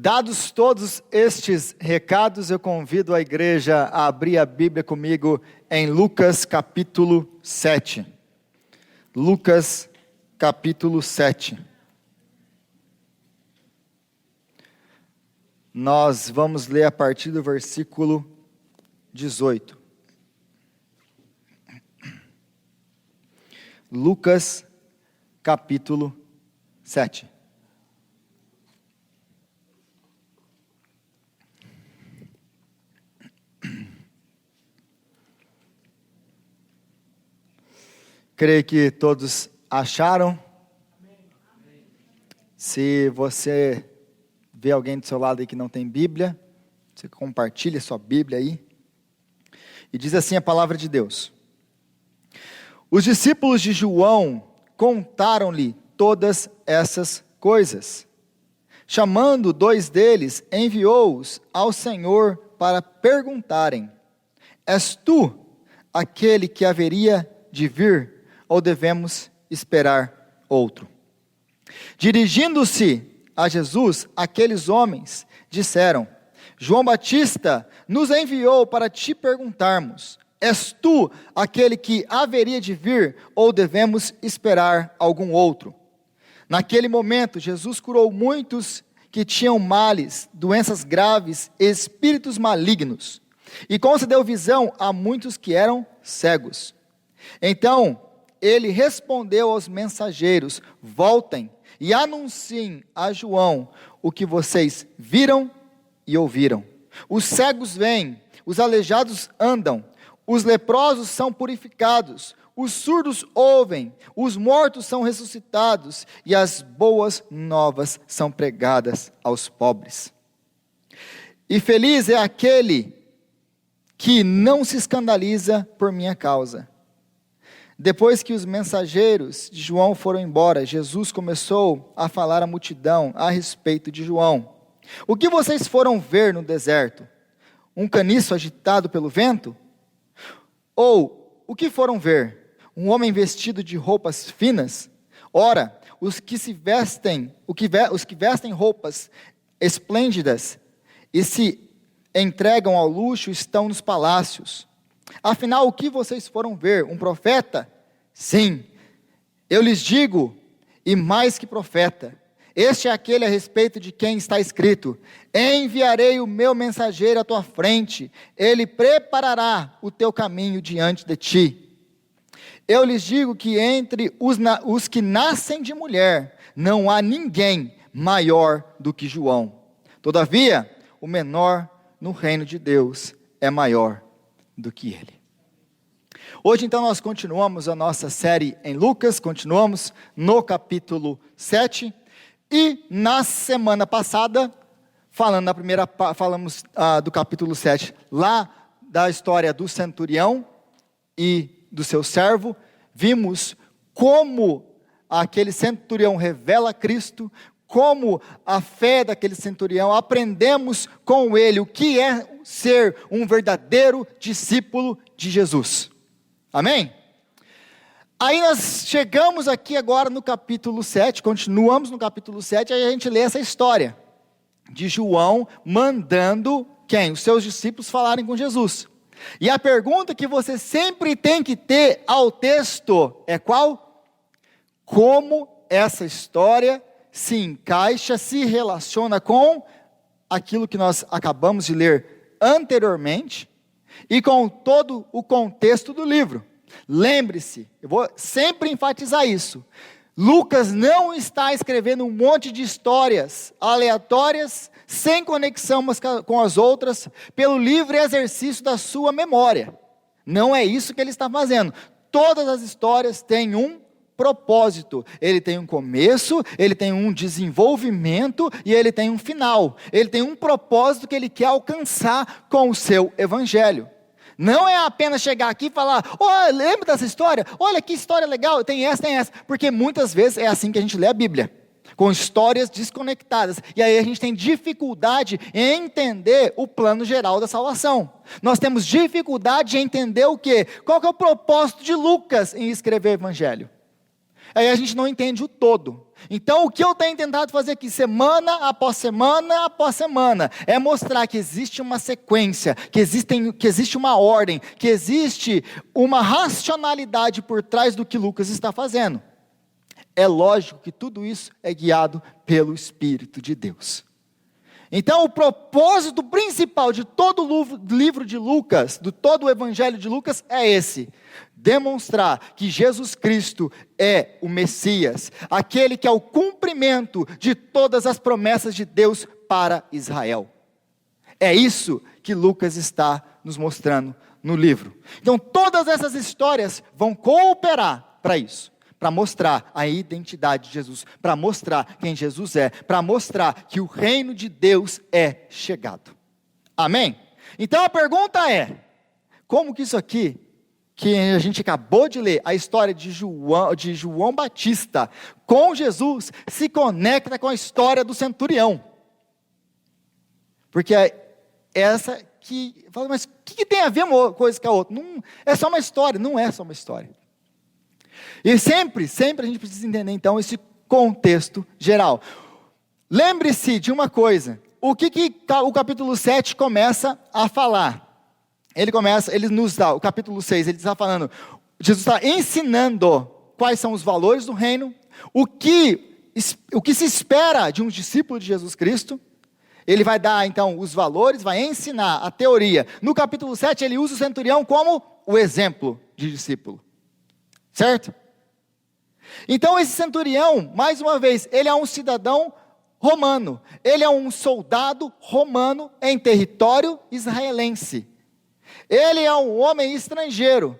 Dados todos estes recados, eu convido a igreja a abrir a Bíblia comigo em Lucas capítulo 7. Lucas capítulo 7. Nós vamos ler a partir do versículo 18. Lucas capítulo 7. Creio que todos acharam. Se você vê alguém do seu lado aí que não tem Bíblia, você compartilha sua Bíblia aí. E diz assim a palavra de Deus: Os discípulos de João contaram-lhe todas essas coisas. Chamando 2 deles, enviou-os ao Senhor para perguntarem: És tu aquele que haveria de vir, ou devemos esperar outro? Dirigindo-se a Jesus, aqueles homens disseram: João Batista nos enviou para te perguntarmos: És tu aquele que haveria de vir, ou devemos esperar algum outro? Naquele momento, Jesus curou muitos que tinham males, doenças graves, espíritos malignos, e concedeu visão a muitos que eram cegos. Então, ele respondeu aos mensageiros: Voltem e anunciem a João o que vocês viram e ouviram. Os cegos veem, os aleijados andam, os leprosos são purificados, os surdos ouvem, os mortos são ressuscitados e as boas novas são pregadas aos pobres. E feliz é aquele que não se escandaliza por minha causa. Depois que os mensageiros de João foram embora, Jesus começou a falar à multidão a respeito de João. O que vocês foram ver no deserto? Um caniço agitado pelo vento? Ou o que foram ver? Um homem vestido de roupas finas? Ora, os que vestem roupas esplêndidas e se entregam ao luxo estão nos palácios. Afinal, o que vocês foram ver? Um profeta? Sim, eu lhes digo, e mais que profeta. Este é aquele a respeito de quem está escrito: Enviarei o meu mensageiro à tua frente, ele preparará o teu caminho diante de ti. Eu lhes digo que entre os que nascem de mulher, não há ninguém maior do que João. Todavia, o menor no reino de Deus é maior do que ele. Hoje então nós continuamos a nossa série em Lucas, continuamos no capítulo 7, e na semana passada, falamos do capítulo 7, lá da história do centurião e do seu servo, vimos como aquele centurião revela Cristo, como a fé daquele centurião, aprendemos com ele o que é ser um verdadeiro discípulo de Jesus. Amém? Aí nós chegamos aqui agora no capítulo 7, continuamos no capítulo 7, aí a gente lê essa história de João mandando quem? Os seus discípulos falarem com Jesus. E a pergunta que você sempre tem que ter ao texto é qual? Como essa história se encaixa, se relaciona com aquilo que nós acabamos de ler anteriormente e com todo o contexto do livro. Lembre-se, eu vou sempre enfatizar isso, Lucas não está escrevendo um monte de histórias aleatórias, sem conexão umas com as outras, pelo livre exercício da sua memória. Não é isso que ele está fazendo. Todas as histórias têm um propósito, ele tem um começo, ele tem um desenvolvimento e ele tem um final. Ele tem um propósito que ele quer alcançar com o seu evangelho. Não é apenas chegar aqui e falar: lembra dessa história? Olha que história legal, tem essa, porque muitas vezes é assim que a gente lê a Bíblia, com histórias desconectadas, e aí a gente tem dificuldade em entender o plano geral da salvação. Nós temos dificuldade em entender o quê? Qual que é o propósito de Lucas em escrever o evangelho? Aí a gente não entende o todo. Então o que eu tenho tentado fazer aqui, semana após semana, é mostrar que existe uma sequência, que existe uma ordem, que existe uma racionalidade por trás do que Lucas está fazendo. É lógico que tudo isso é guiado pelo Espírito de Deus. Então o propósito principal de todo o livro de Lucas, de todo o Evangelho de Lucas é esse: demonstrar que Jesus Cristo é o Messias, aquele que é o cumprimento de todas as promessas de Deus para Israel. É isso que Lucas está nos mostrando no livro. Então todas essas histórias vão cooperar para isso. Para mostrar a identidade de Jesus, para mostrar quem Jesus é, para mostrar que o reino de Deus é chegado. Amém? Então a pergunta é, como que isso aqui, que a gente acabou de ler, a história de João Batista com Jesus, se conecta com a história do centurião? Porque essa que, mas o que tem a ver uma coisa com a outra? Não, é só uma história, não é só uma história. E sempre a gente precisa entender então esse contexto geral. Lembre-se de uma coisa, o que o capítulo 7 começa a falar? Ele nos dá, o capítulo 6, ele está falando, Jesus está ensinando quais são os valores do reino, o que se espera de um discípulo de Jesus Cristo. Ele vai dar então os valores, vai ensinar a teoria. No capítulo 7 ele usa o centurião como o exemplo de discípulo. Certo? Então esse centurião, mais uma vez, ele é um cidadão romano, ele é um soldado romano em território israelense, ele é um homem estrangeiro,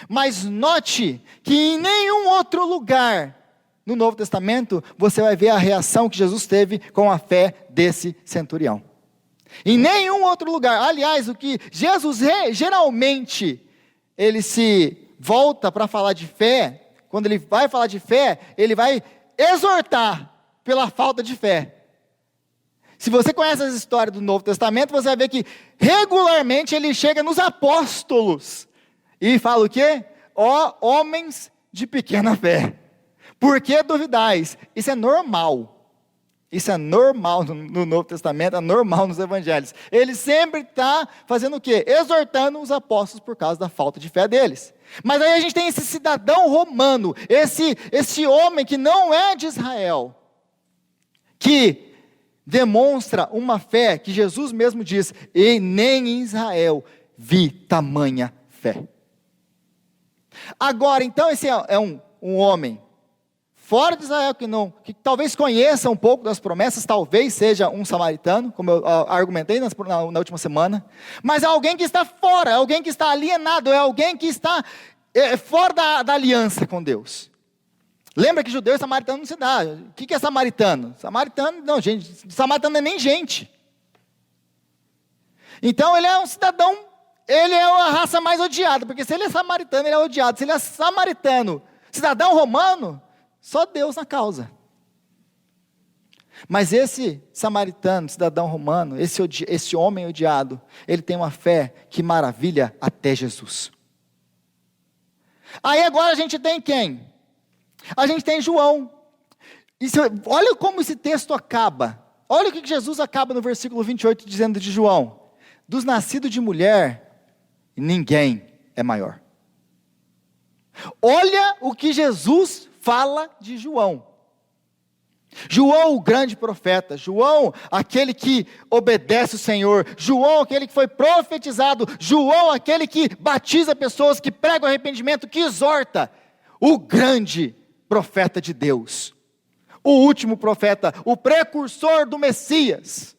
mas note que em nenhum outro lugar no Novo Testamento você vai ver a reação que Jesus teve com a fé desse centurião, em nenhum outro lugar. Aliás, o que Jesus geralmente, ele se volta para falar de fé, quando ele vai falar de fé, ele vai exortar pela falta de fé. Se você conhece as histórias do Novo Testamento, você vai ver que regularmente ele chega nos apóstolos e fala o quê? Ó homens de pequena fé, por que duvidais? Isso é normal. Isso é normal no Novo Testamento, é normal nos Evangelhos. Ele sempre está fazendo o quê? Exortando os apóstolos por causa da falta de fé deles. Mas aí a gente tem esse cidadão romano, esse homem que não é de Israel, que demonstra uma fé que Jesus mesmo diz, e nem em Israel vi tamanha fé. Agora, então, esse é um homem fora de Israel, que talvez conheça um pouco das promessas, talvez seja um samaritano, como eu argumentei na última semana, mas é alguém que está fora, é alguém que está alienado, é alguém que está fora da aliança com Deus. Lembra que judeu e samaritano não se dá. O que é samaritano? Samaritano, não, gente, samaritano não é nem gente. Então ele é um cidadão, ele é a raça mais odiada, porque se ele é samaritano, ele é odiado. Se ele é samaritano, cidadão romano, só Deus na causa. Mas esse samaritano, cidadão romano, esse homem odiado, ele tem uma fé que maravilha até Jesus. Aí agora a gente tem quem? A gente tem João. Olha como esse texto acaba. Olha o que Jesus acaba no versículo 28 dizendo de João: dos nascidos de mulher, ninguém é maior. Olha o que Jesus fala de João. João, o grande profeta, João, aquele que obedece o Senhor, João, aquele que foi profetizado, João, aquele que batiza pessoas, que prega o arrependimento, que exorta, o grande profeta de Deus, o último profeta, o precursor do Messias.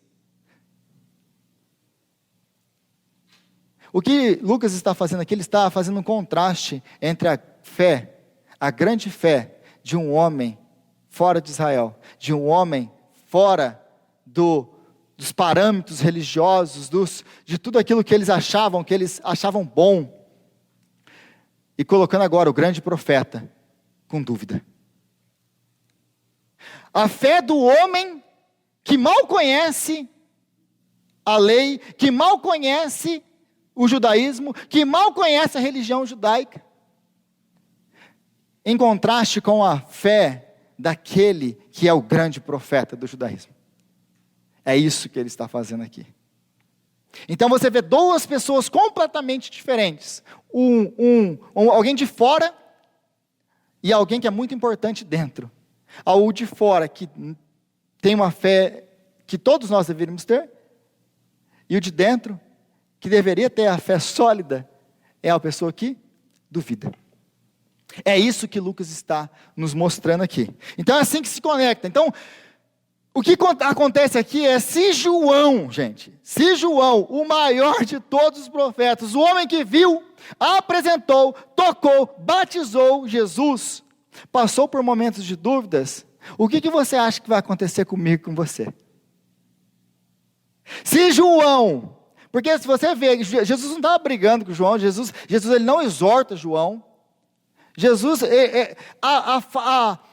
O que Lucas está fazendo aqui, ele está fazendo um contraste entre a fé, a grande fé de um homem fora de Israel, de um homem fora dos parâmetros religiosos, de tudo aquilo que eles achavam bom, e colocando agora o grande profeta com dúvida. A fé do homem que mal conhece a lei, que mal conhece o judaísmo, que mal conhece a religião judaica, em contraste com a fé daquele que é o grande profeta do judaísmo. É isso que ele está fazendo aqui. Então você vê duas pessoas completamente diferentes. Alguém de fora e alguém que é muito importante dentro. O de fora que tem uma fé que todos nós deveríamos ter, e o de dentro que deveria ter a fé sólida é a pessoa que duvida. É isso que Lucas está nos mostrando aqui. Então é assim que se conecta. Então, o que acontece aqui é, se João, o maior de todos os profetas, o homem que viu, apresentou, tocou, batizou Jesus, passou por momentos de dúvidas, o que você acha que vai acontecer comigo e com você? Se João, porque se você vê, Jesus não estava brigando com João, Jesus ele não exorta João, Jesus,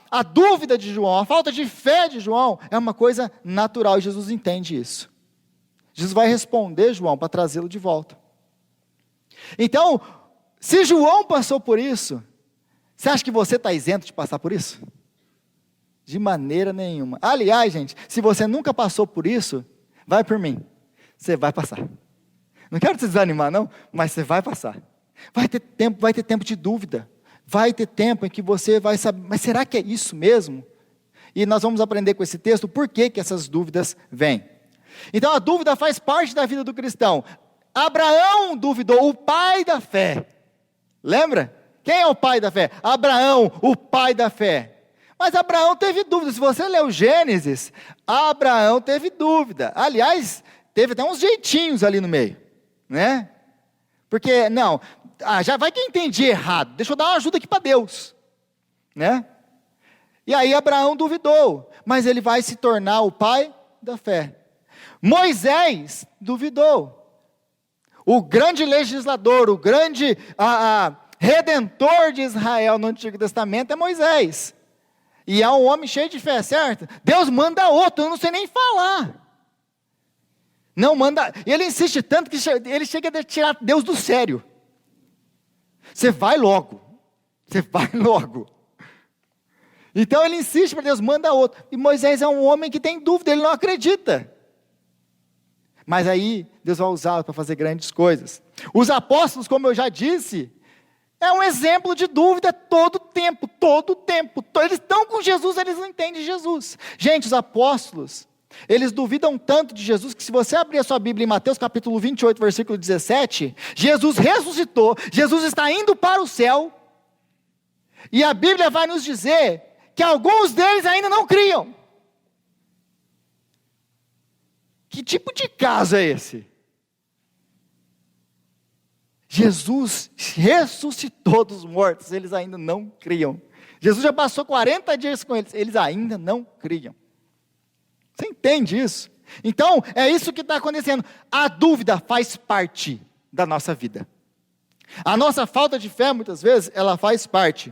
a dúvida de João, a falta de fé de João, é uma coisa natural, e Jesus entende isso. Jesus vai responder João para trazê-lo de volta. Então, se João passou por isso, você acha que você está isento de passar por isso? De maneira nenhuma. Aliás, gente, se você nunca passou por isso, vai por mim, você vai passar. Não quero te desanimar não, mas você vai passar. Vai ter tempo de dúvida. Vai ter tempo em que você vai saber, mas será que é isso mesmo? E nós vamos aprender com esse texto por que essas dúvidas vêm. Então a dúvida faz parte da vida do cristão. Abraão duvidou, o pai da fé. Lembra? Quem é o pai da fé? Abraão, o pai da fé. Mas Abraão teve dúvida. Se você ler o Gênesis, Abraão teve dúvida. Aliás, teve até uns jeitinhos ali no meio, né? Porque, já vai que eu entendi errado, deixa eu dar uma ajuda aqui para Deus, né? E aí Abraão duvidou, mas ele vai se tornar o pai da fé. Moisés duvidou, o grande legislador, o grande redentor de Israel no Antigo Testamento é Moisés, e é um homem cheio de fé, certo? Deus manda outro, eu não sei nem falar. Não manda, ele insiste tanto que ele chega a tirar Deus do sério. Você vai logo. Então ele insiste para Deus, manda outro. E Moisés é um homem que tem dúvida, ele não acredita. Mas aí Deus vai usá-lo para fazer grandes coisas. Os apóstolos, como eu já disse, é um exemplo de dúvida todo tempo. Eles estão com Jesus, eles não entendem Jesus. Gente, os apóstolos, eles duvidam tanto de Jesus, que se você abrir a sua Bíblia em Mateus capítulo 28, versículo 17, Jesus ressuscitou, Jesus está indo para o céu, e a Bíblia vai nos dizer que alguns deles ainda não criam. Que tipo de caso é esse? Jesus ressuscitou dos mortos, eles ainda não criam. Jesus já passou 40 dias com eles, eles ainda não criam. Você entende isso? Então, é isso que está acontecendo. A dúvida faz parte da nossa vida. A nossa falta de fé, muitas vezes, ela faz parte.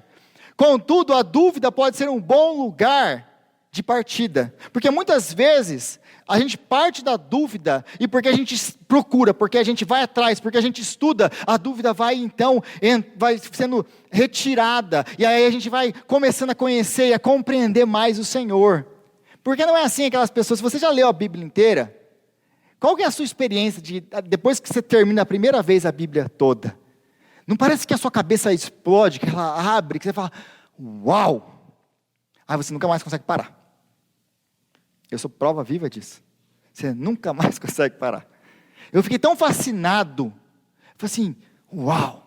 Contudo, a dúvida pode ser um bom lugar de partida. Porque muitas vezes, a gente parte da dúvida, e porque a gente procura, porque a gente vai atrás, porque a gente estuda, a dúvida vai então, vai sendo retirada. E aí a gente vai começando a conhecer e a compreender mais o Senhor. Porque não é assim aquelas pessoas, se você já leu a Bíblia inteira, qual que é a sua experiência depois que você termina a primeira vez a Bíblia toda? Não parece que a sua cabeça explode, que ela abre, que você fala, uau! Aí você nunca mais consegue parar. Eu sou prova viva disso. Você nunca mais consegue parar. Eu fiquei tão fascinado, falei assim, uau!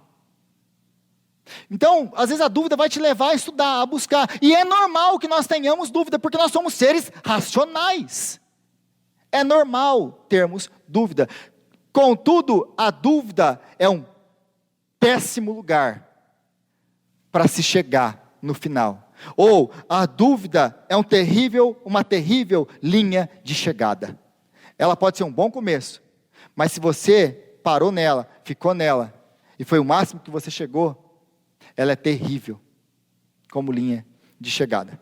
Então, às vezes a dúvida vai te levar a estudar, a buscar. E é normal que nós tenhamos dúvida, porque nós somos seres racionais. É normal termos dúvida. Contudo, a dúvida é um péssimo lugar para se chegar no final. Ou a dúvida é uma terrível linha de chegada. Ela pode ser um bom começo, mas se você parou nela, ficou nela, e foi o máximo que você chegou, ela é terrível como linha de chegada.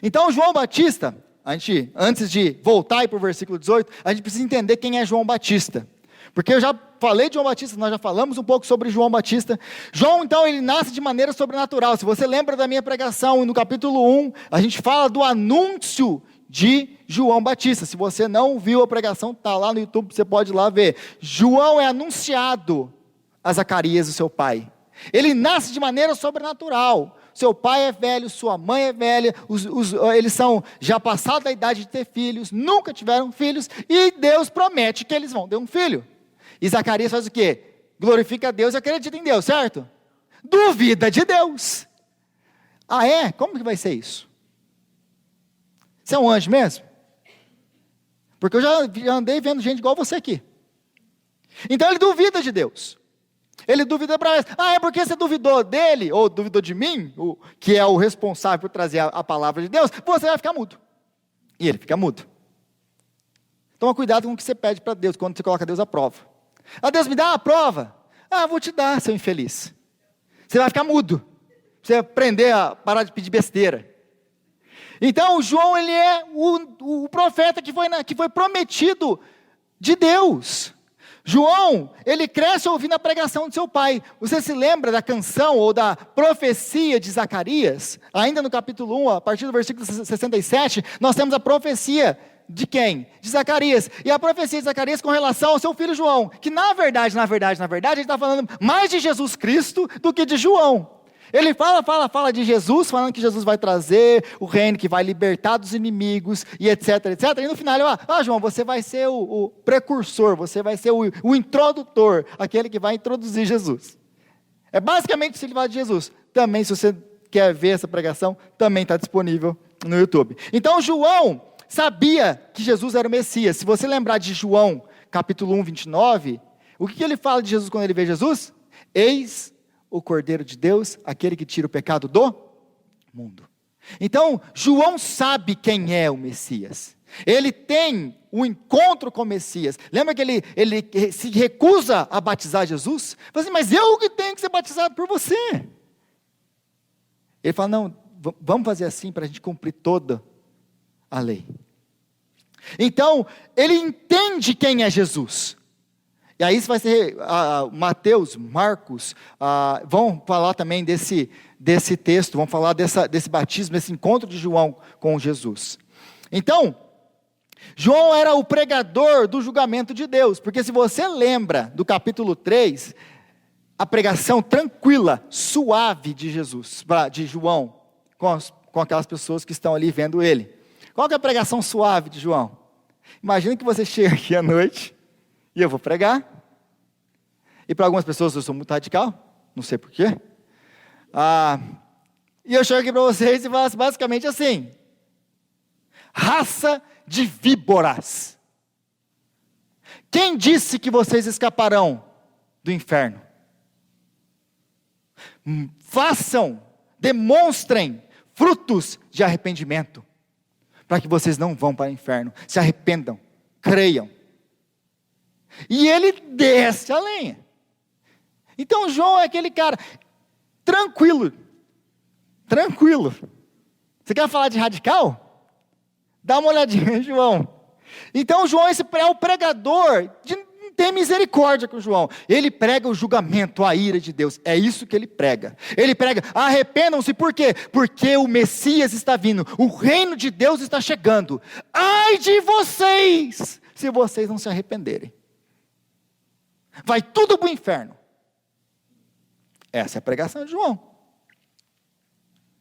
Então João Batista, antes de voltar para o versículo 18, a gente precisa entender quem é João Batista. Porque eu já falei de João Batista, nós já falamos um pouco sobre João Batista. João, então, ele nasce de maneira sobrenatural. Se você lembra da minha pregação, no capítulo 1, a gente fala do anúncio de João Batista. Se você não viu a pregação, está lá no YouTube, você pode ir lá ver. João é anunciado a Zacarias, o seu pai. Ele nasce de maneira sobrenatural. Seu pai é velho, sua mãe é velha, eles são já passados da idade de ter filhos, nunca tiveram filhos, e Deus promete que eles vão ter um filho. E Zacarias faz o quê? Glorifica a Deus e acredita em Deus, certo? Duvida de Deus. Ah, é? Como que vai ser isso? Você é um anjo mesmo? Porque eu já andei vendo gente igual você aqui. Então ele duvida de Deus. Ele duvida para eles. Ah, é porque você duvidou dele, ou duvidou de mim, que é o responsável por trazer a palavra de Deus, você vai ficar mudo. E ele fica mudo. Toma cuidado com o que você pede para Deus, quando você coloca Deus à prova. Ah, Deus me dá uma prova? Ah, vou te dar, seu infeliz. Você vai ficar mudo. Você vai aprender a parar de pedir besteira. Então, João, ele é o profeta que foi prometido de Deus. João, ele cresce ouvindo a pregação de seu pai. Você se lembra da canção ou da profecia de Zacarias? Ainda no capítulo 1, a partir do versículo 67, nós temos a profecia de quem? De Zacarias. E a profecia de Zacarias com relação ao seu filho João, que na verdade, ele está falando mais de Jesus Cristo do que de João. Ele fala de Jesus, falando que Jesus vai trazer o reino, que vai libertar dos inimigos, e etc. E no final ele João, você vai ser o precursor, você vai ser o introdutor, aquele que vai introduzir Jesus. É basicamente isso que ele fala de Jesus. Também, se você quer ver essa pregação, também está disponível no YouTube. Então, João sabia que Jesus era o Messias. Se você lembrar de João, capítulo 1, 29, o que ele fala de Jesus quando ele vê Jesus? Eis o Cordeiro de Deus, aquele que tira o pecado do mundo. Então, João sabe quem é o Messias. Ele tem um encontro com o Messias. Lembra que ele se recusa a batizar Jesus? Fala assim, mas eu que tenho que ser batizado por você. Ele fala, não, vamos fazer assim para a gente cumprir toda a lei. Então, ele entende quem é Jesus. E aí isso vai ser, Mateus, Marcos, vão falar também desse texto, vão falar desse batismo, desse encontro de João com Jesus. Então, João era o pregador do julgamento de Deus, porque se você lembra do capítulo 3, a pregação tranquila, suave de Jesus, de João, com aquelas pessoas que estão ali vendo ele. Qual que é a pregação suave de João? Imagina que você chega aqui à noite, e eu vou pregar. E para algumas pessoas eu sou muito radical, não sei porquê. E eu chego aqui para vocês e falo basicamente assim: raça de víboras, quem disse que vocês escaparão do inferno? Demonstrem frutos de arrependimento, para que vocês não vão para o inferno. Se arrependam, creiam. E ele desce a lenha. Então João é aquele cara tranquilo. Você quer falar de radical? Dá uma olhadinha em João. Então João é o pregador, não tem misericórdia com João. Ele prega o julgamento, a ira de Deus. É isso que ele prega. Ele prega, arrependam-se, por quê? Porque o Messias está vindo, o reino de Deus está chegando. Ai de vocês, se vocês não se arrependerem. Vai tudo para o inferno. Essa é a pregação de João.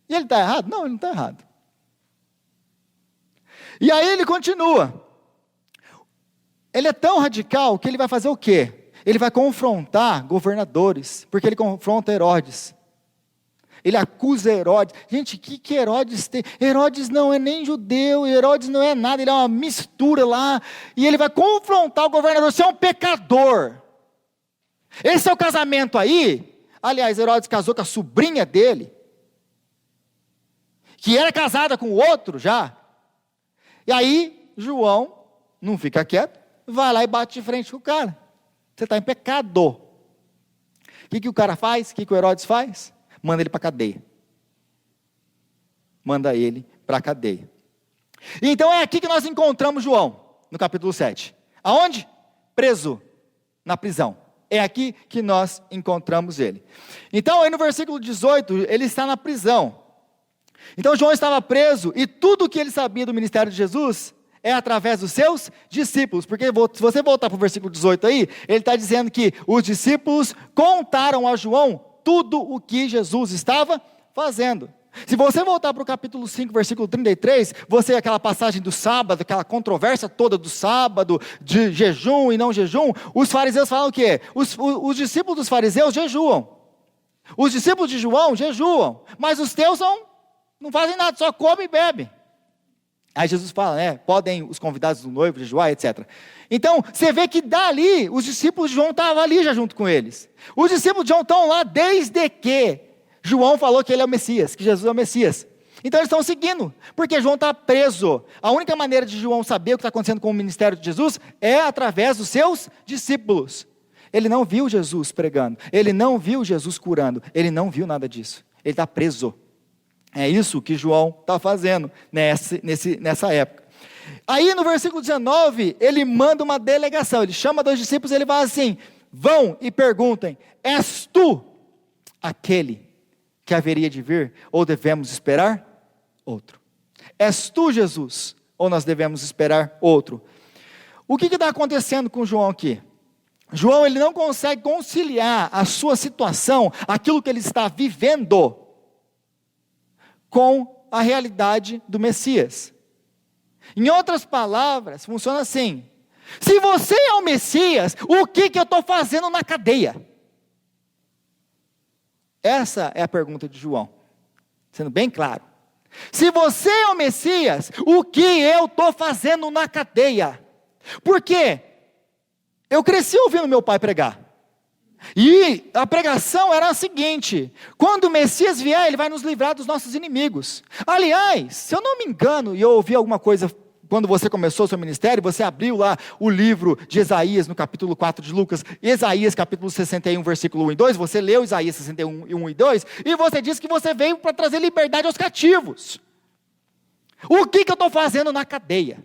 E ele está errado? Não, ele não está errado. E aí ele continua. Ele é tão radical que ele vai fazer o quê? Ele vai confrontar governadores, porque ele confronta Herodes. Ele acusa Herodes. Gente, que Herodes tem? Herodes não é nem judeu, Herodes não é nada, ele é uma mistura lá. E ele vai confrontar o governador, você é um pecador. Esse é o casamento aí. Aliás, Herodes casou com a sobrinha dele, que era casada com o outro já. E aí, João não fica quieto, vai lá e bate de frente com o cara. Você está em pecado. O que o cara faz? O que o Herodes faz? Manda ele para a cadeia. Manda ele para a cadeia. Então é aqui que nós encontramos João, no capítulo 7. Aonde? Preso. na prisão. É aqui que nós encontramos ele. Então, aí no versículo 18, ele está na prisão. Então, João estava preso, e tudo o que ele sabia do ministério de Jesus é através dos seus discípulos. Porque, se você voltar para o versículo 18 aí, ele está dizendo que os discípulos contaram a João tudo o que Jesus estava fazendo. Se você voltar para o capítulo 5, versículo 33, você, aquela passagem do sábado, aquela controvérsia toda do sábado, de jejum e não jejum, os fariseus falam o quê? Os discípulos dos fariseus jejuam. Os discípulos de João jejuam, mas os teus não fazem nada, só comem e bebem. Aí Jesus fala, podem os convidados do noivo jejuar, etc. Então, você vê que dali, os discípulos de João estavam ali já junto com eles. Os discípulos de João estão lá desde que João falou que ele é o Messias, que Jesus é o Messias. Então eles estão seguindo, porque João está preso. A única maneira de João saber o que está acontecendo com o ministério de Jesus é através dos seus discípulos. Ele não viu Jesus pregando, ele não viu Jesus curando, ele não viu nada disso. Ele está preso. É isso que João está fazendo nessa época. Aí no versículo 19, ele manda uma delegação, ele chama dois discípulos e ele fala assim, vão e perguntem, és tu aquele que haveria de vir, ou devemos esperar outro? És tu, Jesus, ou nós devemos esperar outro? O que está acontecendo com João aqui? João, ele não consegue conciliar a sua situação, aquilo que ele está vivendo, com a realidade do Messias. Em outras palavras, funciona assim, se você é o Messias, o que eu estou fazendo na cadeia? Essa é a pergunta de João, sendo bem claro. Se você é o Messias, o que eu estou fazendo na cadeia? Por quê? Eu cresci ouvindo meu pai pregar. E a pregação era a seguinte, quando o Messias vier, ele vai nos livrar dos nossos inimigos. Aliás, se eu não me engano, e eu ouvi alguma coisa quando você começou o seu ministério, você abriu lá o livro de Isaías, no capítulo 4 de Lucas, Isaías capítulo 61, versículo 1 e 2, você leu Isaías 61, 1 e 2, e você disse que você veio para trazer liberdade aos cativos. O que eu estou fazendo na cadeia?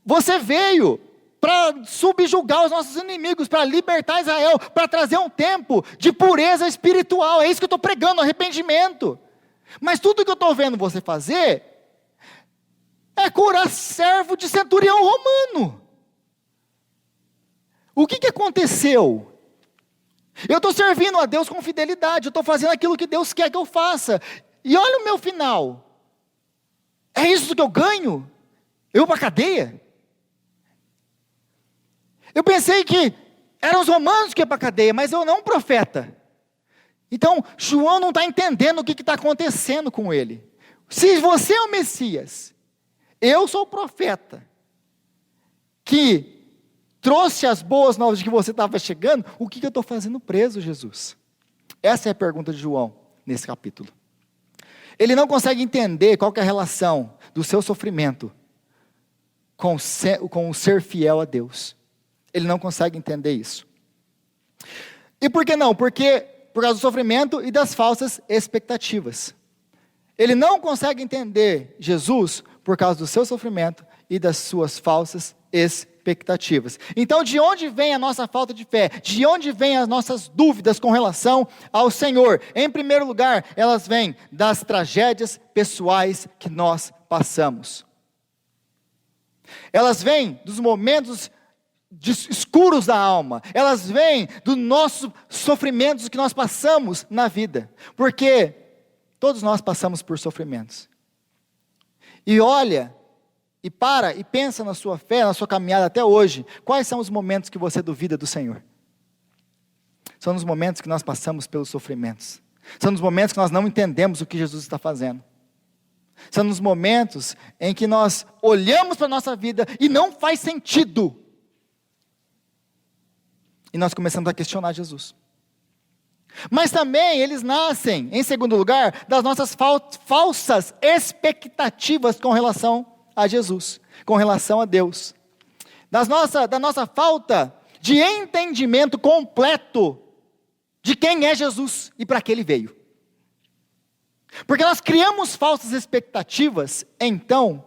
Você veio para subjugar os nossos inimigos, para libertar Israel, para trazer um tempo de pureza espiritual, é isso que eu estou pregando, arrependimento. Mas tudo que eu estou vendo você fazer é curar servo de centurião romano. O que aconteceu? Eu estou servindo a Deus com fidelidade, eu estou fazendo aquilo que Deus quer que eu faça, e olha o meu final, é isso que eu ganho? Eu vou para a cadeia? Eu pensei que eram os romanos que iam para a cadeia, mas eu não um profeta. Então, João não está entendendo o que está acontecendo com ele. Se você é o Messias, eu sou o profeta, que trouxe as boas novas de que você estava chegando, o que eu estou fazendo preso, Jesus? Essa é a pergunta de João, nesse capítulo. Ele não consegue entender qual que é a relação do seu sofrimento com o ser fiel a Deus. Ele não consegue entender isso. E por que não? Porque por causa do sofrimento e das falsas expectativas. Ele não consegue entender Jesus por causa do seu sofrimento e das suas falsas expectativas. Então, de onde vem a nossa falta de fé? De onde vêm as nossas dúvidas com relação ao Senhor? Em primeiro lugar, elas vêm das tragédias pessoais que nós passamos. Elas vêm dos momentos escuros da alma, elas vêm dos nossos sofrimentos que nós passamos na vida, porque todos nós passamos por sofrimentos. E olha, e para, e pensa na sua fé, na sua caminhada até hoje, quais são os momentos que você duvida do Senhor? São nos momentos que nós passamos pelos sofrimentos, são nos momentos que nós não entendemos o que Jesus está fazendo, são nos momentos em que nós olhamos para a nossa vida e não faz sentido, e nós começamos a questionar Jesus. Mas também eles nascem, em segundo lugar, das nossas falsas expectativas com relação a Jesus, com relação a Deus. Da nossa falta de entendimento completo de quem é Jesus e para que Ele veio. Porque nós criamos falsas expectativas, então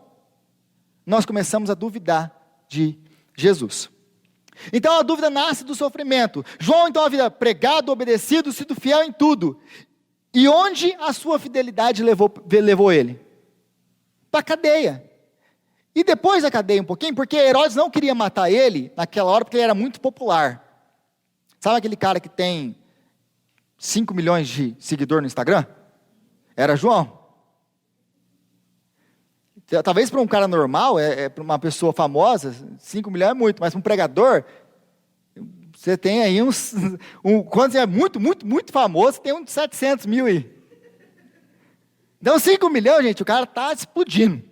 nós começamos a duvidar de Jesus. Então a dúvida nasce do sofrimento. João então havia pregado, obedecido, sido fiel em tudo. E onde a sua fidelidade levou ele? Para a cadeia. E depois da cadeia um pouquinho, porque Herodes não queria matar ele naquela hora, porque ele era muito popular. Sabe aquele cara que tem 5 milhões de seguidores no Instagram? Era João. Talvez para um cara normal, para uma pessoa famosa, 5 milhões é muito, mas para um pregador, você tem aí quando você é muito, muito, muito famoso, você tem uns 700 mil aí. Então 5 milhões, gente, o cara está explodindo.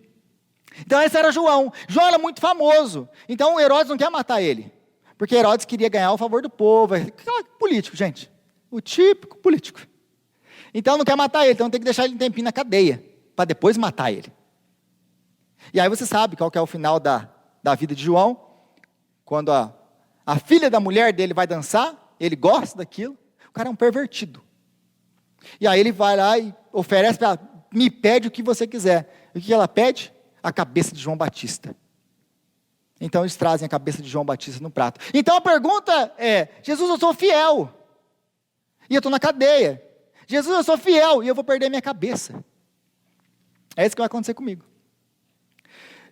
Então esse era João. João era muito famoso. Então Herodes não quer matar ele. Porque Herodes queria ganhar o favor do povo. Político, gente. O típico político. Então não quer matar ele. Então tem que deixar ele um tempinho na cadeia. Para depois matar ele. E aí você sabe qual que é o final da vida de João. Quando a filha da mulher dele vai dançar. Ele gosta daquilo. O cara é um pervertido. E aí ele vai lá e oferece para ela. Me pede o que você quiser. E o que ela pede? A cabeça de João Batista. Então eles trazem a cabeça de João Batista no prato. Então a pergunta é: Jesus, eu sou fiel. E eu estou na cadeia. Jesus, eu sou fiel. E eu vou perder minha cabeça. É isso que vai acontecer comigo.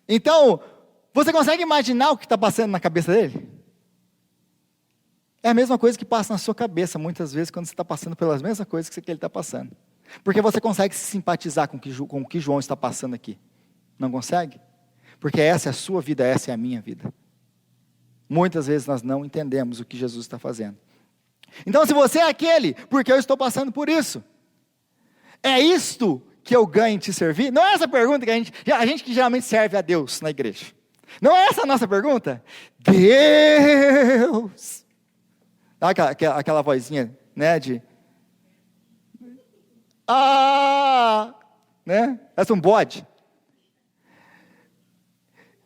Então, você consegue imaginar o que está passando na cabeça dele? É a mesma coisa que passa na sua cabeça, muitas vezes, quando você está passando pelas mesmas coisas que ele está passando. Porque você consegue se simpatizar com o que João está passando aqui. Não consegue? Porque essa é a sua vida, essa é a minha vida. Muitas vezes nós não entendemos o que Jesus está fazendo. Então, se você é aquele, porque eu estou passando por isso, é isto que eu ganho em te servir? Não é essa a pergunta que a gente que geralmente serve a Deus na igreja. Não é essa a nossa pergunta? Deus! Dá aquela vozinha, né, né? Essa é um bode.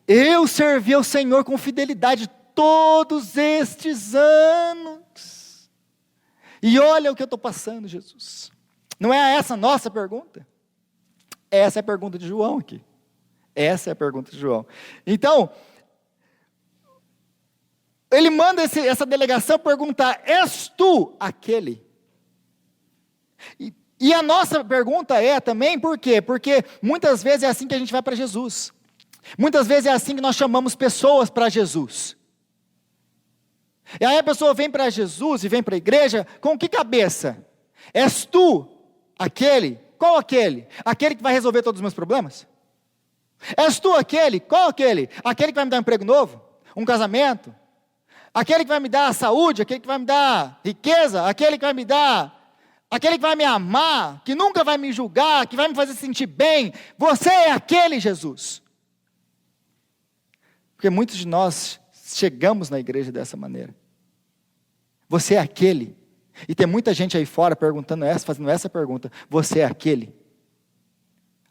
Eu servi ao Senhor com fidelidade todos estes anos. E olha o que eu estou passando, Jesus. Não é essa a nossa pergunta? Essa é a pergunta de João aqui. Essa é a pergunta de João. Então, ele manda essa delegação perguntar: és tu aquele? E a nossa pergunta é também, por quê? Porque muitas vezes é assim que a gente vai para Jesus. Muitas vezes é assim que nós chamamos pessoas para Jesus. E aí a pessoa vem para Jesus e vem para a igreja com que cabeça? És tu aquele? Qual aquele? Aquele que vai resolver todos os meus problemas? És tu aquele? Qual aquele? Aquele que vai me dar um emprego novo? Um casamento? Aquele que vai me dar saúde? Aquele que vai me dar riqueza? Aquele que vai me dar... Aquele que vai me amar? Que nunca vai me julgar? Que vai me fazer sentir bem? Você é aquele, Jesus. Porque muitos de nós chegamos na igreja dessa maneira. Você é aquele. E tem muita gente aí fora fazendo essa pergunta. Você é aquele?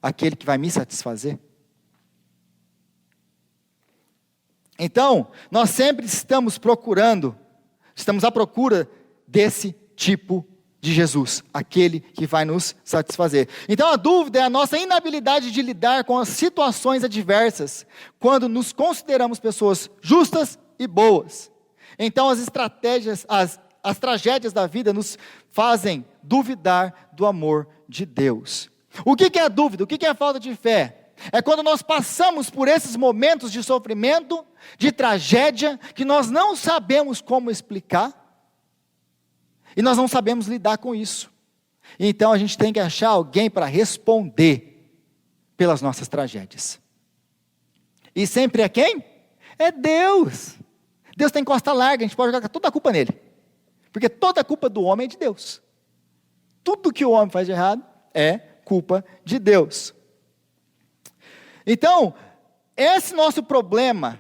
Aquele que vai me satisfazer? Então, nós sempre estamos à procura desse tipo de Jesus, aquele que vai nos satisfazer. Então a dúvida é a nossa inabilidade de lidar com as situações adversas, quando nos consideramos pessoas justas e boas. Então as tragédias da vida nos fazem duvidar do amor de Deus. O que é a dúvida? O que é a falta de fé? É quando nós passamos por esses momentos de sofrimento, de tragédia, que nós não sabemos como explicar, e nós não sabemos lidar com isso. Então a gente tem que achar alguém para responder pelas nossas tragédias. E sempre é quem? É Deus. Deus tem costa larga, a gente pode jogar toda a culpa nele. Porque toda a culpa do homem é de Deus. Tudo que o homem faz de errado é culpa de Deus. Então, esse nosso problema...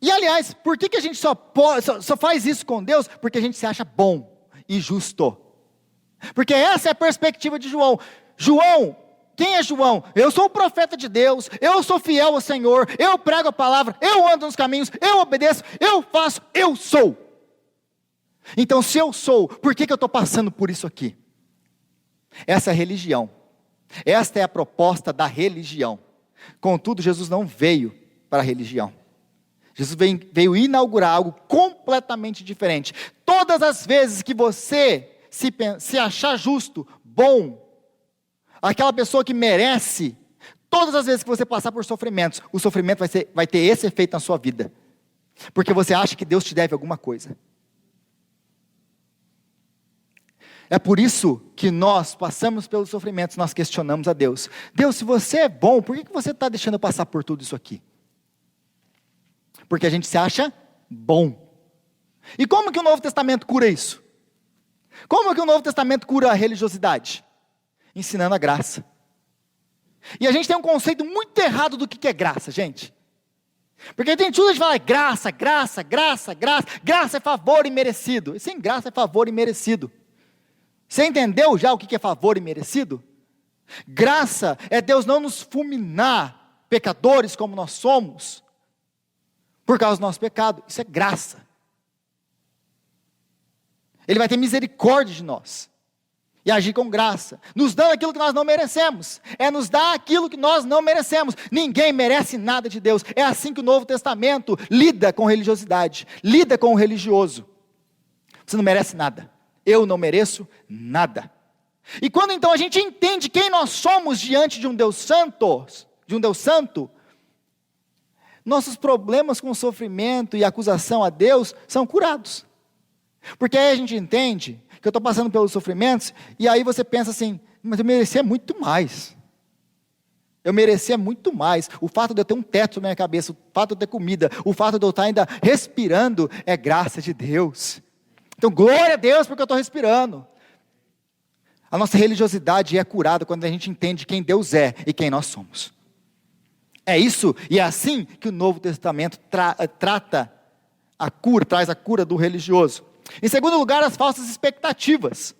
E aliás, por que a gente só faz isso com Deus? Porque a gente se acha bom e justo. Porque essa é a perspectiva de João. João, quem é João? Eu sou o profeta de Deus, eu sou fiel ao Senhor, eu prego a palavra, eu ando nos caminhos, eu obedeço, eu faço, eu sou. Então se eu sou, por que eu estou passando por isso aqui? Essa é a religião. Esta é a proposta da religião. Contudo, Jesus não veio para a religião. Jesus veio inaugurar algo completamente diferente. Todas as vezes que você se achar justo, bom, aquela pessoa que merece, todas as vezes que você passar por sofrimentos, o sofrimento vai ter esse efeito na sua vida. Porque você acha que Deus te deve alguma coisa. É por isso que nós passamos pelos sofrimentos, nós questionamos a Deus. Deus, se você é bom, por que você está deixando eu passar por tudo isso aqui? Porque a gente se acha bom. E como que o Novo Testamento cura isso? Como que o Novo Testamento cura a religiosidade? Ensinando a graça. E a gente tem um conceito muito errado do que é graça, gente. Porque tem tudo de falar graça, graça, graça, graça. Graça é favor imerecido. Sim, graça é favor imerecido. Você entendeu já o que é favor imerecido? Graça é Deus não nos fulminar, pecadores como nós somos, por causa do nosso pecado. Isso é graça. Ele vai ter misericórdia de nós e agir com graça, nos dando aquilo que nós não merecemos. É nos dar aquilo que nós não merecemos. Ninguém merece nada de Deus. É assim que o Novo Testamento lida com religiosidade, lida com o religioso. Você não merece nada. Eu não mereço nada. E quando então a gente entende quem nós somos diante de um Deus santo, nossos problemas com sofrimento e acusação a Deus são curados. Porque aí a gente entende que eu estou passando pelos sofrimentos, e aí você pensa assim, mas eu merecia muito mais. Eu merecia muito mais. O fato de eu ter um teto na minha cabeça, o fato de eu ter comida, o fato de eu estar ainda respirando, é graça de Deus. Então, glória a Deus porque eu estou respirando. A nossa religiosidade é curada quando a gente entende quem Deus é e quem nós somos. É isso, e é assim que o Novo Testamento trata a cura, traz a cura do religioso. Em segundo lugar, as falsas expectativas.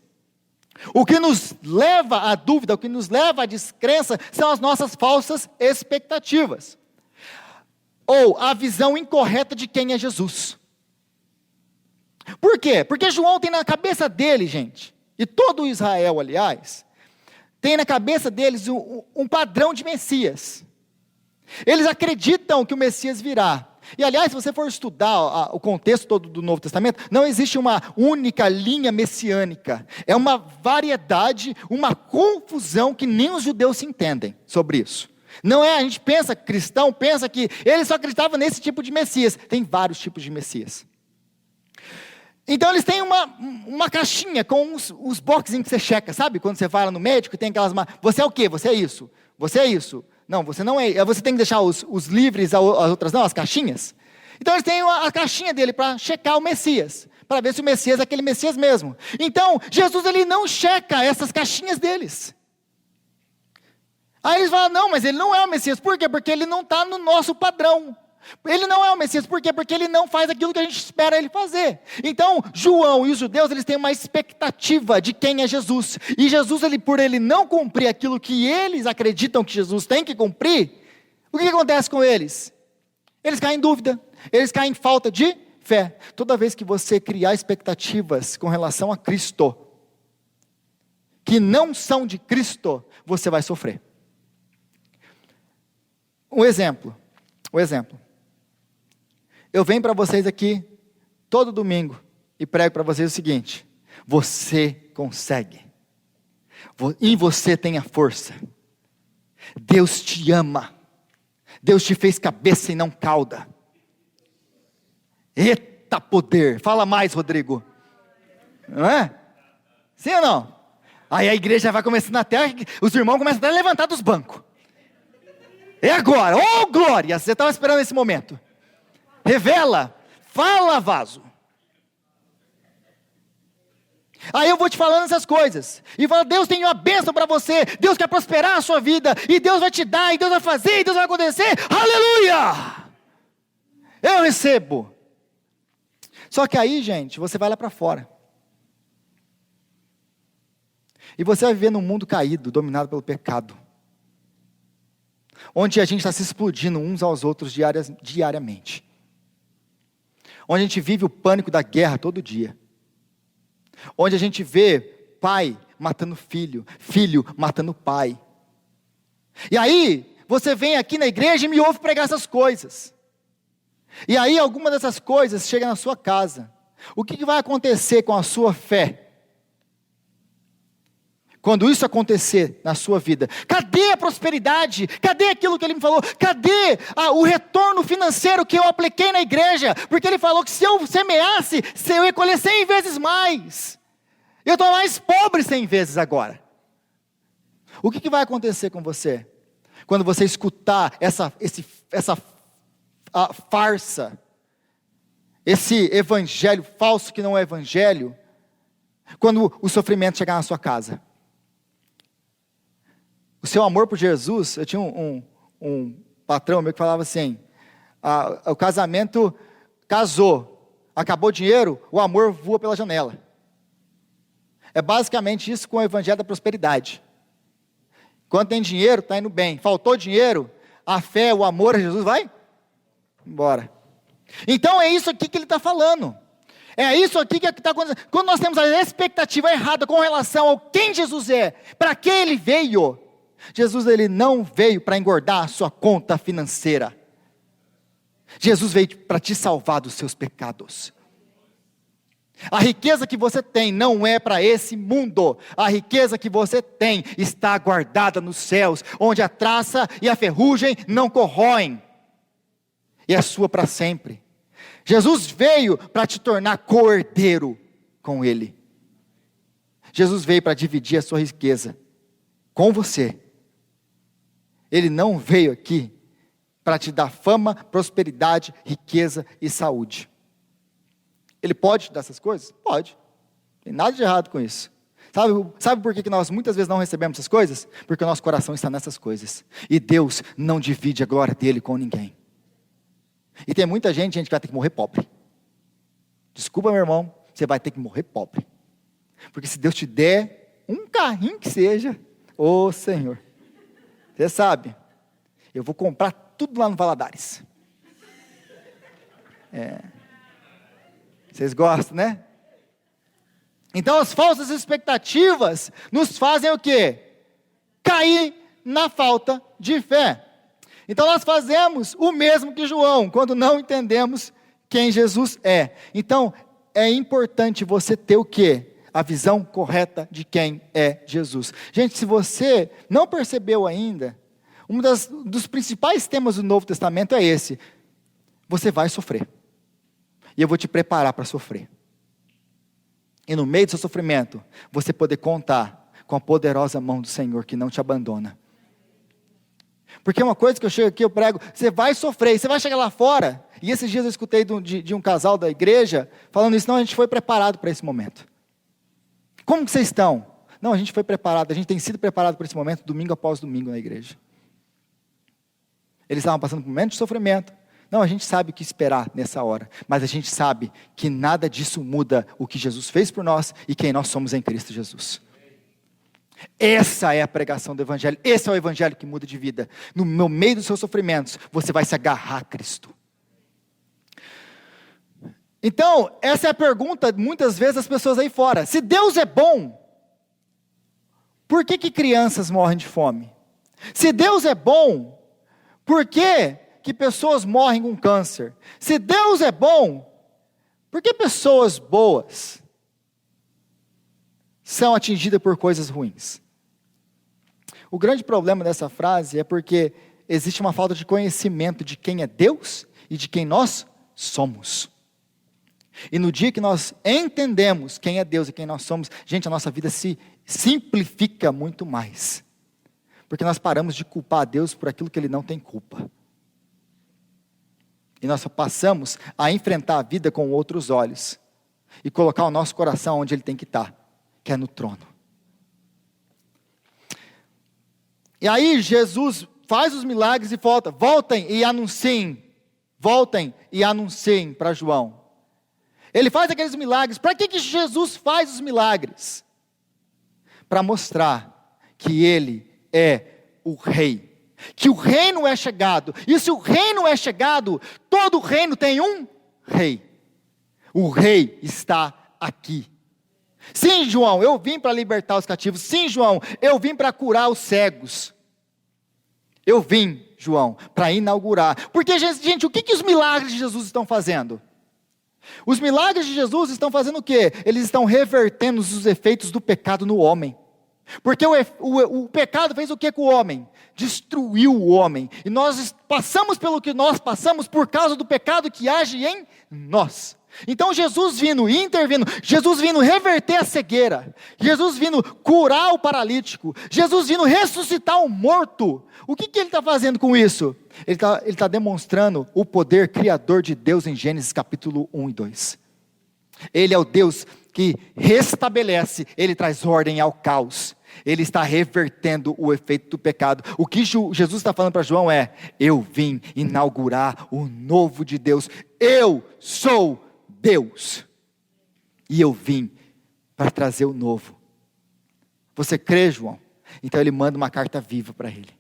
O que nos leva à dúvida, o que nos leva à descrença, são as nossas falsas expectativas. Ou a visão incorreta de quem é Jesus. Por quê? Porque João tem na cabeça dele, gente, e todo Israel, aliás, tem na cabeça deles um padrão de Messias. Eles acreditam que o Messias virá. E aliás, se você for estudar o contexto todo do Novo Testamento, não existe uma única linha messiânica. É uma variedade, uma confusão que nem os judeus se entendem sobre isso. Não é, a gente pensa, cristão, pensa que eles só acreditavam nesse tipo de Messias. Tem vários tipos de Messias. Então eles têm uma caixinha com os boxinhos que você checa, sabe? Quando você vai lá no médico, tem aquelas... Você é o quê? Você é isso. Você é isso. Não, você não é. Você tem que deixar os livres, as outras não, as caixinhas. Então eles têm a caixinha dele para checar o Messias, para ver se o Messias é aquele Messias mesmo. Então, Jesus ele não checa essas caixinhas deles. Aí eles falam, não, mas ele não é o Messias. Por quê? Porque ele não está no nosso padrão. Ele não é o Messias, por quê? Porque ele não faz aquilo que a gente espera ele fazer. Então, João e os judeus, eles têm uma expectativa de quem é Jesus. E Jesus, por ele não cumprir aquilo que eles acreditam que Jesus tem que cumprir, o que acontece com eles? Eles caem em dúvida, eles caem em falta de fé. Toda vez que você criar expectativas com relação a Cristo, que não são de Cristo, você vai sofrer. Um exemplo. Eu venho para vocês aqui todo domingo e prego para vocês o seguinte: você consegue, em você tem a força, Deus te ama, Deus te fez cabeça e não cauda. Eita poder, fala mais, Rodrigo, não é? Sim ou não? Aí a igreja vai começando até, os irmãos começam até a levantar dos bancos. É agora, oh glória, você estava esperando esse momento. Revela, fala vaso. Aí eu vou te falando essas coisas, e falo, Deus tem uma bênção para você, Deus quer prosperar a sua vida, e Deus vai te dar, e Deus vai fazer, e Deus vai acontecer, aleluia! Eu recebo. Só que aí, gente, você vai lá para fora, e você vai viver num mundo caído, dominado pelo pecado, onde a gente está se explodindo uns aos outros diariamente. Onde a gente vive o pânico da guerra todo dia. Onde a gente vê pai matando filho, filho matando pai. E aí, você vem aqui na igreja e me ouve pregar essas coisas. E aí alguma dessas coisas chega na sua casa. O que vai acontecer com a sua fé? Quando isso acontecer na sua vida, cadê a prosperidade? Cadê aquilo que ele me falou? Cadê o retorno financeiro que eu apliquei na igreja? Porque ele falou que se eu semeasse, eu ia colher 100 vezes mais. Eu estou mais pobre 100 vezes agora. O que vai acontecer com você? Quando você escutar essa farsa, esse evangelho falso que não é evangelho, quando o sofrimento chegar na sua casa. O seu amor por Jesus, eu tinha um patrão meu que falava assim, o casamento casou, acabou o dinheiro, o amor voa pela janela. É basicamente isso com o evangelho da prosperidade. Quando tem dinheiro, está indo bem. Faltou dinheiro, a fé, o amor a Jesus vai embora. Então é isso aqui que ele está falando. É isso aqui que está acontecendo. Quando nós temos a expectativa errada com relação ao quem Jesus é, para que ele veio. Jesus, ele não veio para engordar a sua conta financeira. Jesus veio para te salvar dos seus pecados. A riqueza que você tem não é para esse mundo. A riqueza que você tem está guardada nos céus, onde a traça e a ferrugem não corroem. E é sua para sempre. Jesus veio para te tornar co-herdeiro com Ele. Jesus veio para dividir a sua riqueza com você. Ele não veio aqui para te dar fama, prosperidade, riqueza e saúde. Ele pode te dar essas coisas? Pode. Não tem nada de errado com isso. Sabe por que nós muitas vezes não recebemos essas coisas? Porque o nosso coração está nessas coisas. E Deus não divide a glória dele com ninguém. E tem muita gente que vai ter que morrer pobre. Desculpa, meu irmão, você vai ter que morrer pobre. Porque se Deus te der um carrinho que seja, ô Senhor, você sabe, eu vou comprar tudo lá no Valadares. Vocês gostam, né? Então as falsas expectativas nos fazem o quê? Cair na falta de fé. Então nós fazemos o mesmo que João, quando não entendemos quem Jesus é. Então é importante você ter o quê? A visão correta de quem é Jesus. Gente, se você não percebeu ainda, dos principais temas do Novo Testamento é esse. Você vai sofrer. E eu vou te preparar para sofrer. E no meio do seu sofrimento, você poder contar com a poderosa mão do Senhor que não te abandona. Porque uma coisa que eu chego aqui, eu prego, você vai sofrer, você vai chegar lá fora. E esses dias eu escutei de um casal da igreja, falando isso, não, a gente foi preparado para esse momento. Como que vocês estão? Não, a gente foi preparado, a gente tem sido preparado para esse momento, domingo após domingo na igreja. Eles estavam passando por um momento de sofrimento. Não, a gente sabe o que esperar nessa hora, mas a gente sabe que nada disso muda o que Jesus fez por nós e quem nós somos em Cristo Jesus. Essa é a pregação do Evangelho, esse é o Evangelho que muda de vida. No meio dos seus sofrimentos, você vai se agarrar a Cristo. Então, essa é a pergunta, muitas vezes, das pessoas aí fora. Se Deus é bom, por que crianças morrem de fome? Se Deus é bom, por que pessoas morrem com câncer? Se Deus é bom, por que pessoas boas são atingidas por coisas ruins? O grande problema dessa frase é porque existe uma falta de conhecimento de quem é Deus e de quem nós somos. E no dia que nós entendemos quem é Deus e quem nós somos, gente, a nossa vida se simplifica muito mais. Porque nós paramos de culpar a Deus por aquilo que Ele não tem culpa. E nós passamos a enfrentar a vida com outros olhos. E colocar o nosso coração onde ele tem que estar, que é no trono. E aí Jesus faz os milagres e volta. Voltem e anunciem para João. Ele faz aqueles milagres. Para que Jesus faz os milagres? Para mostrar que Ele é o Rei. Que o reino é chegado. E se o reino é chegado, todo reino tem um rei. O rei está aqui. Sim, João, eu vim para libertar os cativos. Sim, João, eu vim para curar os cegos. Eu vim, João, para inaugurar. Porque, gente, o que os milagres de Jesus estão fazendo? Os milagres de Jesus estão fazendo o quê? Eles estão revertendo os efeitos do pecado no homem. Porque o pecado fez o que com o homem? Destruiu o homem. E nós passamos pelo que nós passamos por causa do pecado que age em nós. Então Jesus vindo e intervindo, Jesus vindo reverter a cegueira, Jesus vindo curar o paralítico, Jesus vindo ressuscitar o morto. O que ele está fazendo com isso? Ele está demonstrando o poder criador de Deus em Gênesis capítulo 1 e 2. Ele é o Deus que restabelece, ele traz ordem ao caos. Ele está revertendo o efeito do pecado. O que Jesus está falando para João é: eu vim inaugurar o novo de Deus. Eu sou Deus. E eu vim para trazer o novo. Você crê, João? Então ele manda uma carta viva para ele.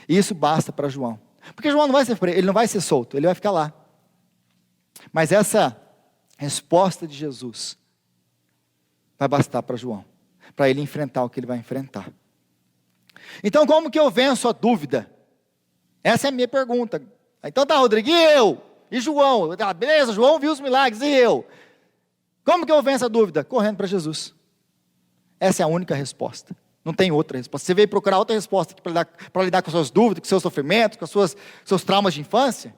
E isso basta para João. Porque João não vai ser preso, ele não vai ser solto, ele vai ficar lá. Mas essa resposta de Jesus vai bastar para João, para ele enfrentar o que ele vai enfrentar. Então, como que eu venço a dúvida? Essa é a minha pergunta. Então tá, Rodrigo, e eu? E João? Ah, beleza, João viu os milagres, e eu? Como que eu venço a dúvida? Correndo para Jesus. Essa é a única resposta. Não tem outra resposta. Você veio procurar outra resposta para lidar com suas dúvidas, com seus sofrimentos, com seus traumas de infância?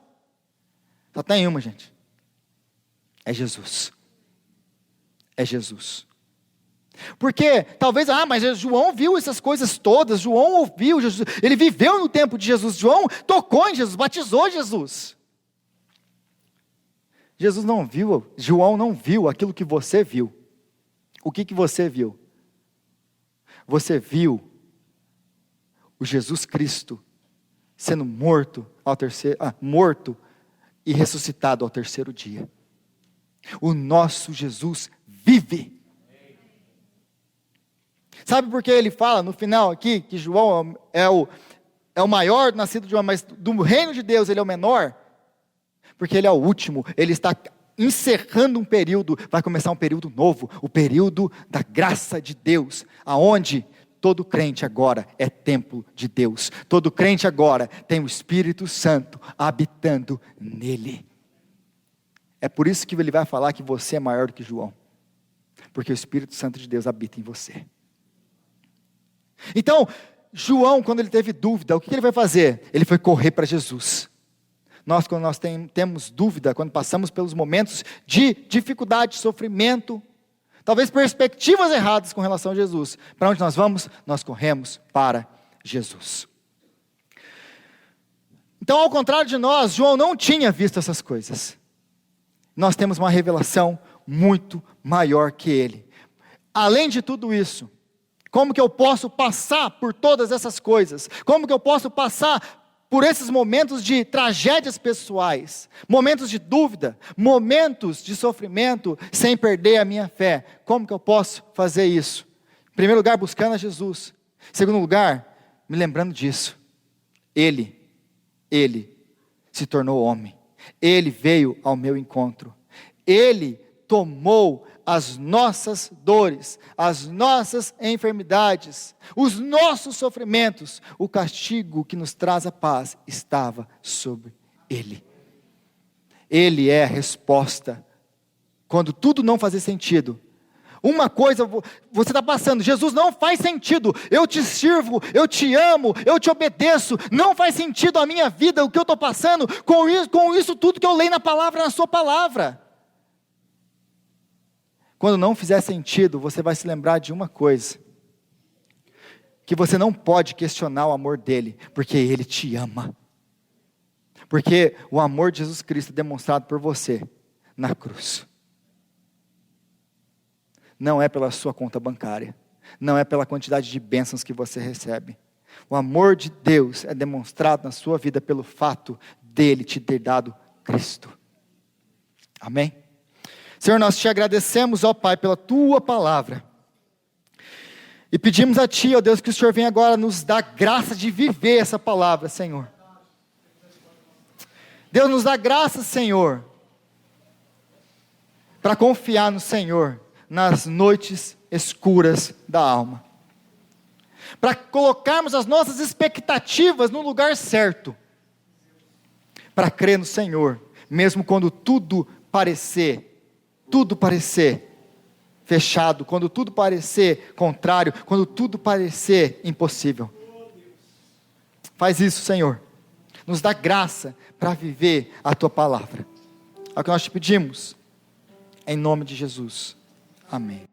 Só tem uma, gente. É Jesus. É Jesus. Porque talvez, mas João viu essas coisas todas, João ouviu Jesus, ele viveu no tempo de Jesus, João tocou em Jesus, batizou Jesus. Jesus não viu, João não viu aquilo que você viu. O que você viu? Você viu o Jesus Cristo sendo morto e ressuscitado ao terceiro dia. O nosso Jesus vive. Sabe por que ele fala no final aqui que João é o maior nascido de uma, mas do reino de Deus ele é o menor? Porque ele é o último, ele está encerrando um período, vai começar um período novo, o período da graça de Deus, aonde todo crente agora é templo de Deus, todo crente agora tem o Espírito Santo habitando nele. É por isso que ele vai falar que você é maior do que João, porque o Espírito Santo de Deus habita em você. Então, João, quando ele teve dúvida, o que ele vai fazer? Ele foi correr para Jesus. Quando nós temos dúvida, quando passamos pelos momentos de dificuldade, sofrimento, talvez perspectivas erradas com relação a Jesus, para onde nós vamos? Nós corremos para Jesus. Então, ao contrário de nós, João não tinha visto essas coisas. Nós temos uma revelação muito maior que ele. Além de tudo isso, como que eu posso passar por todas essas coisas? Como que eu posso passar por esses momentos de tragédias pessoais, momentos de dúvida, momentos de sofrimento, sem perder a minha fé? Como que eu posso fazer isso? Em primeiro lugar, buscando a Jesus. Em segundo lugar, me lembrando disso. Ele se tornou homem. Ele veio ao meu encontro. Ele tomou as nossas dores, as nossas enfermidades, os nossos sofrimentos. O castigo que nos traz a paz estava sobre ele. Ele é a resposta. Quando tudo não fazia sentido. Uma coisa você está passando, Jesus, não faz sentido, eu te sirvo, eu te amo, eu te obedeço, não faz sentido a minha vida, o que eu estou passando, com isso tudo que eu leio na palavra, na sua palavra. Quando não fizer sentido, você vai se lembrar de uma coisa, que você não pode questionar o amor dele, porque ele te ama, porque o amor de Jesus Cristo é demonstrado por você, na cruz. Não é pela sua conta bancária, não é pela quantidade de bênçãos que você recebe. O amor de Deus é demonstrado na sua vida pelo fato dele te ter dado Cristo. Amém? Senhor, nós te agradecemos, ó Pai, pela tua palavra. E pedimos a ti, ó Deus, que o Senhor venha agora nos dar graça de viver essa palavra, Senhor. Deus, nos dá graça, Senhor, para confiar no Senhor nas noites escuras da alma. para colocarmos as nossas expectativas no lugar certo, para crer no Senhor, mesmo quando tudo parecer fechado, quando tudo parecer contrário, quando tudo parecer impossível. Faz isso, Senhor, nos dá graça para viver a Tua palavra. É o que nós te pedimos, em nome de Jesus, amém.